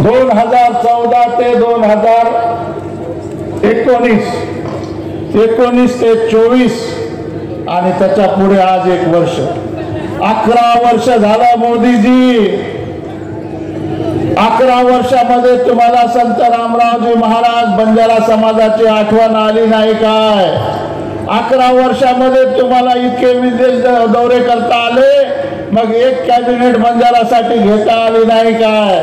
2014 ते 2019, 19 ते 24 आणि त्याच्या पुढे आज 1 वर्ष, 11 वर्ष झालं मोदीजी। 11 वर्षामध्ये तुम्हाला संत रामरावजी महाराज बंजारा समाजाची आठवण आली नाही काय? 11 वर्षामध्ये तुम्हाला इतके विदेश दौरे करता आले, मग एक कॅबिनेट बंजारासाठी घेता आली नाही काय?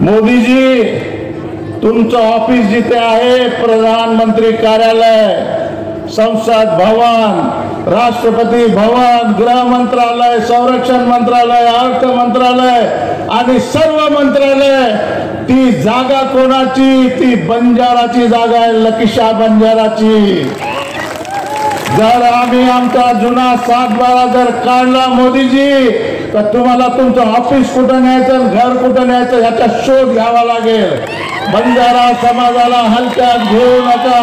मोदीजी, तुमचं ऑफिस जिथे आहे, प्रधानमंत्री कार्यालय, संसद भवन, राष्ट्रपती भवन, गृह मंत्रालय, संरक्षण मंत्रालय, अर्थ मंत्रालय आणि सर्व मंत्रालय, ती जागा कोणाची? ती बंजाराची जागा आहे, लकीशा बंजाराची। जर आम्ही आमचा जुना 7-12 जर काढला मोदीजी, तर तुम्हाला तुमचं ऑफिस कुठं न्यायचं, घर कुठं न्यायचं याचा शोध घ्यावा लागेल। बंजारा समाजाला हलक्यात घेऊ नका।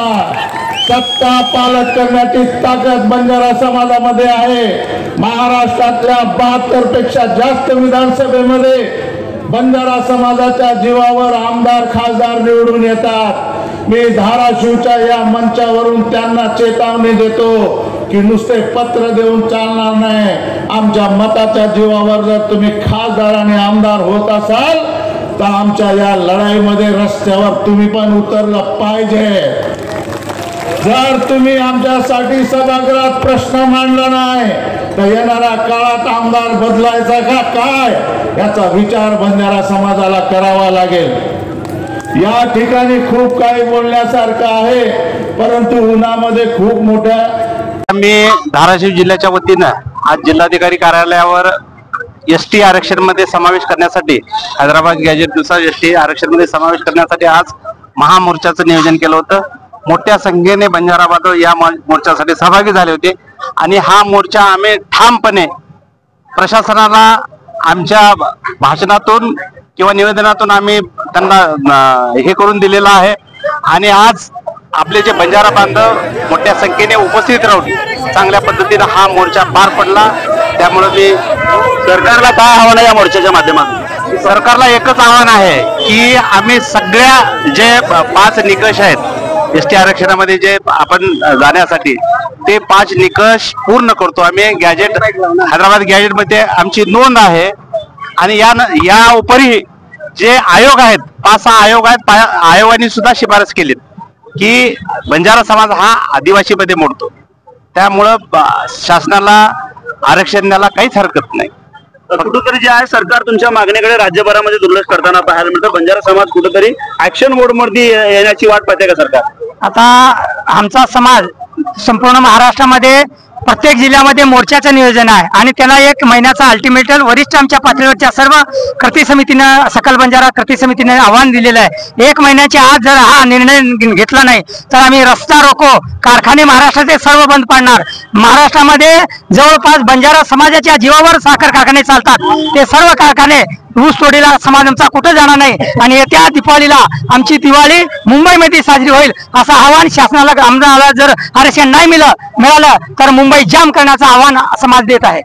सत्ता पालट करण्याची ताकद बंजारा समाजामध्ये आहे। महाराष्ट्रातल्या 72 पेक्षा जास्त विधानसभेमध्ये बंजारा समाजाच्या जीवावर आमदार खासदार निवडून येतात। मी धाराशिवच्या या मंचावरून त्यांना चेतावणी देतो की नुसते पत्र देऊन चालणार नाही। आमच्या मताच्या जीवावर जर तुम्ही खासदार आणि आमदार होत असाल तर आमच्या या लढाईमध्ये रस्त्यावर तुम्ही पण उतरलं पाहिजे। जर तुम्ही आमच्यासाठी सभागृहात प्रश्न मांडला नाही तर येणाऱ्या काळात आमदार बदलायचा का काय याचा विचार बंजारा समाजाला करावा लागेल। या ठिकाणी खूप काही बोलण्यासारखं आहे, परंतु उन्हामध्ये खूप मोठ्या मी धाराशिव जिल्ह्याच्या वतीनं आज जिल्हाधिकारी कार्यालयावर एसटी आरक्षण मध्ये समावेश करण्यासाठी, हैदराबाद गॅजेटनुसार एसटी आरक्षण मध्ये समावेश करण्यासाठी आज महामोर्चाचं नियोजन केलं होतं। मोठ्या संख्येने बंजारा बांधव या मोर्चासाठी सहभागी झाले होते आणि हा मोर्चा आम्ही ठामपणे प्रशासनाला आमच्या भाषणातून किंवा निवेदनातून आम्ही त्यांना हे करून दिलेला आहे। आणि आज आपले जे बंजारा बांधव मोठ्या संख्येने उपस्थित राहून चांगल्या पद्धतीने हा मोर्चा पार पडला। त्यामुळे मी सरकारला काय आव्हान आहे या मोर्चाच्या माध्यमातून? सरकारला एकच आव्हान आहे की आम्ही सगळ्या जे 5 निकष आहेत एसटी आरक्षणामध्ये जे आपण जाण्यासाठी, ते 5 निकष पूर्ण करतो आम्ही। हैदराबाद गॅजेट मध्ये आमची नोंद आहे आणि या उपरी जे आयोग आहेत, 5-6 आयोग आहेत, आयोगाने सुद्धा शिफारस केली की बंजारा समाज हा आदिवासीमध्ये मोडतो, त्यामुळं शासनाला आरक्षण द्यायला काहीच हरकत नाही। कुठेतरी जे आहे सरकार तुमच्या मागणीकडे राज्यभरामध्ये दुर्लक्ष करताना पाहायला मिळतं। बंजारा समाज कुठेतरी ऍक्शन मोड मध्ये येण्याची वाट पाहते का सरकार? आता आमचा समाज संपूर्ण महाराष्ट्रामध्ये प्रत्येक जिल्ह्यामध्ये मोर्चाचं नियोजन आहे आणि त्याला 1 महिन्याचा अल्टिमेटम वरिष्ठ आमच्या पातळीवरच्या सर्व कृती समितीनं, सकल बंजारा कृती समितीने आव्हान दिलेलं आहे। 1 महिन्याच्या आत जर हा निर्णय घेतला नाही तर आम्ही रस्ता रोको, कारखाने महाराष्ट्राचे सर्व बंद पाडणार। महाराष्ट्रामध्ये जवळपास बंजारा समाजाच्या जीवावर साखर कारखाने चालतात, ते सर्व कारखाने ऊस तोडीला समाज आमचा कुठं जाणार नाही आणि येत्या दीपावलीला आमची दिवाळी मुंबईमध्ये साजरी होईल असं आव्हान शासनाला, आमदाराला जर आरक्षण नाही मिळालं तर मुंबई जाम करण्याचं आव्हान समाज देत आहे।